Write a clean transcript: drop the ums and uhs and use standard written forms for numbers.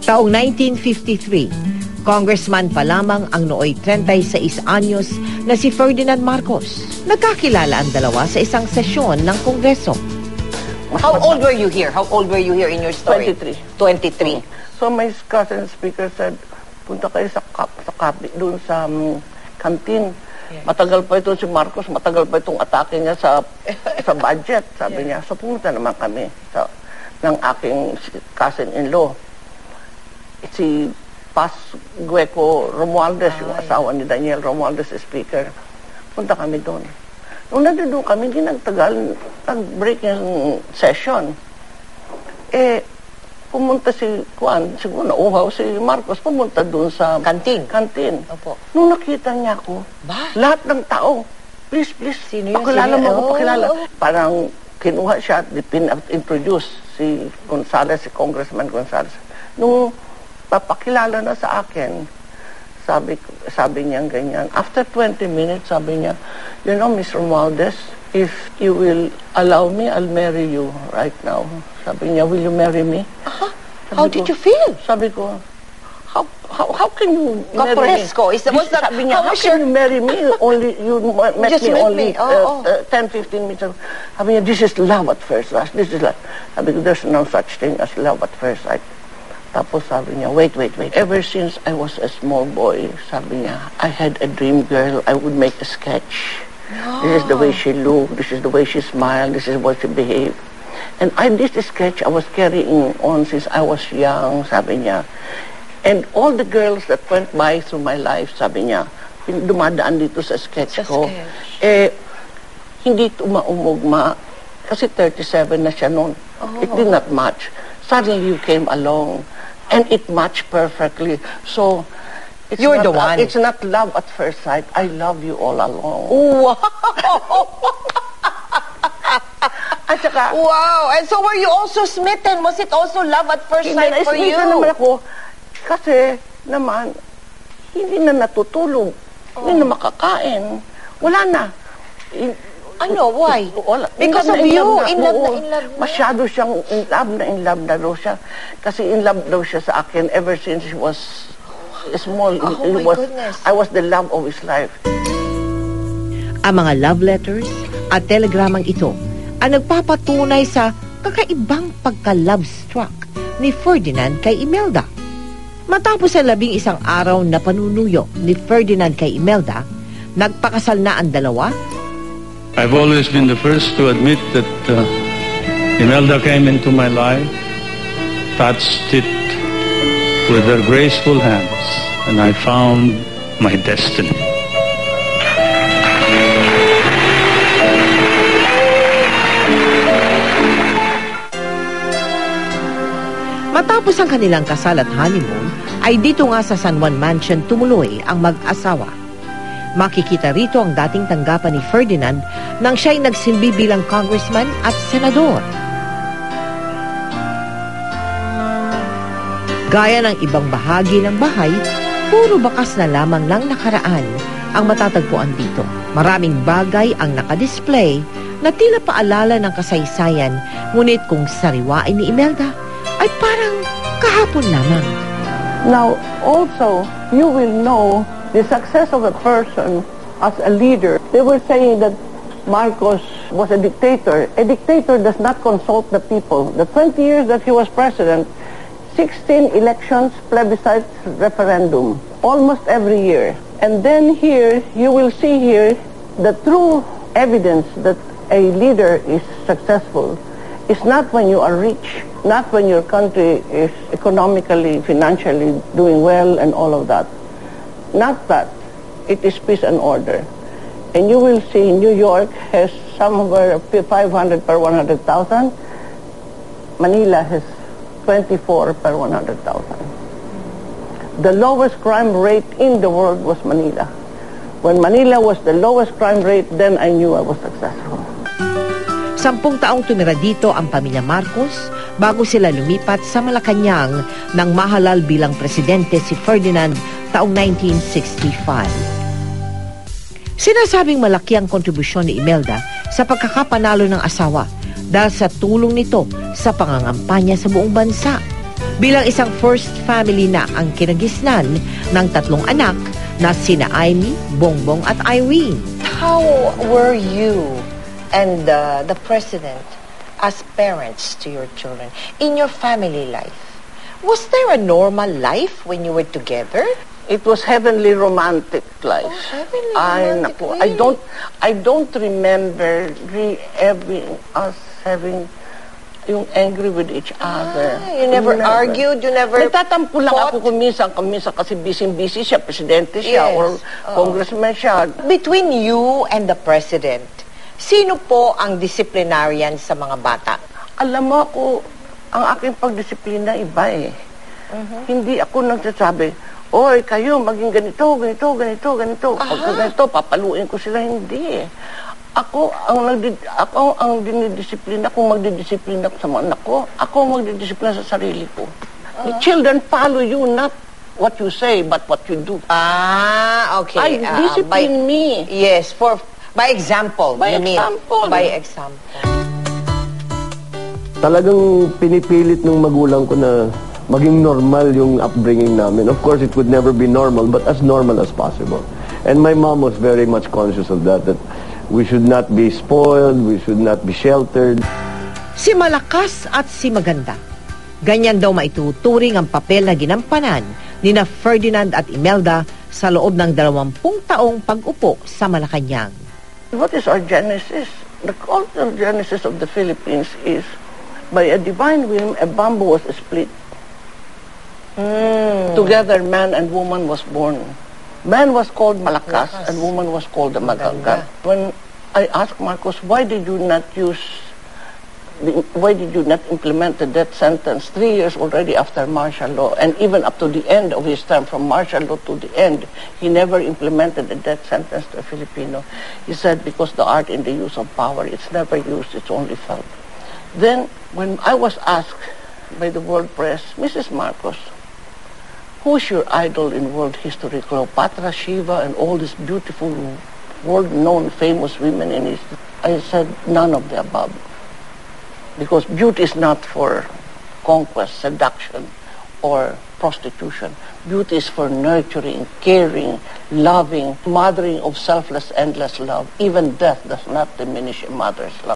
Taong 1953, congressman pa lamang ang nooy 36 anyos na si Ferdinand Marcos. Nagkakilala ang dalawa sa isang sesyon ng Kongreso. How old were you here? How old were you here in your story? 23. 23. So my cousin speaker said, punta kayo sa kapi doon sa canteen. Yes. Matagal pa ito si Marcos, matagal pa itong atake niya sa budget, sabi niya. So pumunta naman kami ng aking cousin-in-law. Si Paz Gueco Romualdez, yung asawa ni Daniel Romualdez, speaker. Punta kami doon. Nung nandun kami, hindi nagtagal, nag-break yung session. Pumunta si Juan, siguro nauhaw si Marcos, pumunta doon sa Kantin. Opo. Nung nakita niya ako, lahat ng tao, please, Sino yun? pakilala mo ako, Oh. pakilala. Parang kinuha siya, pin-introduce si Gonzales, si Congressman Gonzales. Nung papakilala na sa akin, sabi niya ganyan. After 20 minutes, sabi niya, you know, Ms. Romualdez, if you will allow me, I'll marry you right now. Sabi niya, will you marry me? How did you feel? Sabi ko, how can you marry me? Kapresko. Sabi niya, how can you marry me? You met Just me met only me. Oh. 10-15 minutes ago. Sabi niya, this is love at first sight. This is love. Sabi ko, there's no such thing as love at first sight. Tapos sabi niya, wait. Ever since I was a small boy, sabi niya, I had a dream girl. I would make a sketch. This is the way she looked. This is the way she smiled. This is what she behaved. And this sketch I was carrying on since I was young, sabi niya. And all the girls that went by through my life, sabi niya, dumadaan dito sa sketch ko. Hindi tumaumugma. Kasi 37 na siya noon. It did not match. Suddenly you came along. And it matched perfectly. So, You're the one. It's not love at first sight. I love you all along. Wow! At saka, Wow! And so were you also smitten? Was it also love at first sight for you? naman ako. Kasi, naman, hindi na natutulog. Hindi na makakain. Wala na. Ano? Why? Wala. Because of you? In love na. Masyado siyang in love na daw siya. Kasi in love daw siya sa akin ever since he was small. Oh my goodness. I was the love of his life. Ang mga love letters at telegramang ito ang nagpapatunay sa kakaibang pagka-love struck ni Ferdinand kay Imelda. Matapos ang 11 araw na panunuyo ni Ferdinand kay Imelda, nagpakasal na ang dalawa. I've always been the first to admit that Imelda came into my life, touched it with her graceful hands, and I found my destiny. Matapos ang kanilang kasal at honeymoon, ay dito nga sa San Juan Mansion tumuloy ang mag-asawa. Makikita rito ang dating tanggapan ni Ferdinand nang siya'y nagsilbi bilang congressman at senador. Gaya ng ibang bahagi ng bahay, puro bakas na lamang ng nakaraan ang matatagpuan dito. Maraming bagay ang nakadisplay na tila paalala ng kasaysayan, ngunit kung sariwain ni Imelda ay parang kahapon lamang. Now, also, you will know the success of a person as a leader. They were saying that Marcos was a dictator. A dictator does not consult the people. The 20 years that he was president, 16 elections, plebiscites, referendum, almost every year. And then here, you will see here the true evidence that a leader is successful is not when you are rich, not when your country is economically, financially doing well and all of that. Not that. It is peace and order. And you will see New York has somewhere 500 per 100,000. Manila has 24 per 100,000. The lowest crime rate in the world was Manila. When Manila was the lowest crime rate, then I knew I was successful. 10 taong tumira dito ang pamilya Marcos bago sila lumipat sa Malacanang nang mahalal bilang presidente si Ferdinand taong 1965. Sinasabing malaki ang kontribusyon ni Imelda sa pagkakapanalo ng asawa dahil sa tulong nito sa pangangampanya sa buong bansa. Bilang isang first family na ang kinagisnan ng 3 anak na sina Amy, Bongbong at Irene. How were you and the president as parents to your children in your family life? Was there a normal life when you were together? It was heavenly romantic life. Oh, heavenly Ay, romantic, naku, really? I don't remember us having yung angry with each other. You never argued? You never Nagtatampo lang fought? ako kuminsan kasi busy siya, presidente siya, Yes. or congressman siya. Between you and the president, sino po ang disciplinarian sa mga bata? Alam mo ako, ang aking pagdisiplina iba eh. Hindi ako nagsasabi, oy, kayo, maging ganito. Pagka ganito, papaluin ko sila. Hindi eh. Ako ang dinidisiplina kung magdidisiplina ko sa mga anak ko. Ako ang magdidisiplina sa sarili ko. The children follow you, not what you say, but what you do. Okay. I discipline me. Yes, by example. By you mean. example. By example. Talagang pinipilit ng magulang ko na maging normal yung upbringing namin. Of course, it would never be normal, but as normal as possible. And my mom was very much conscious of that we should not be spoiled, we should not be sheltered. Si malakas at si maganda. Ganyan daw maituturing ang papel na ginampanan ni na Ferdinand at Imelda sa loob ng 20 taong pag-upo sa Malacanang. What is our genesis? The cultural genesis of the Philippines is, by a divine will, a bamboo was split. Together, man and woman was born. Man was called Malakas and woman was called the Maganga. When I asked Marcos, why did you not implement the death sentence 3 years already after martial law, and even up to the end of his term, from martial law to the end, he never implemented the death sentence to a Filipino? He said, because the art in the use of power, it's never used, it's only felt. Then, when I was asked by the world press, Mrs. Marcos, who's your idol in world history? Cleopatra, Shiva, and all these beautiful, world-known, famous women in history. I said, none of the above. Because beauty is not for conquest, seduction, or prostitution. Beauty is for nurturing, caring, loving, mothering of selfless, endless love. Even death does not diminish a mother's love.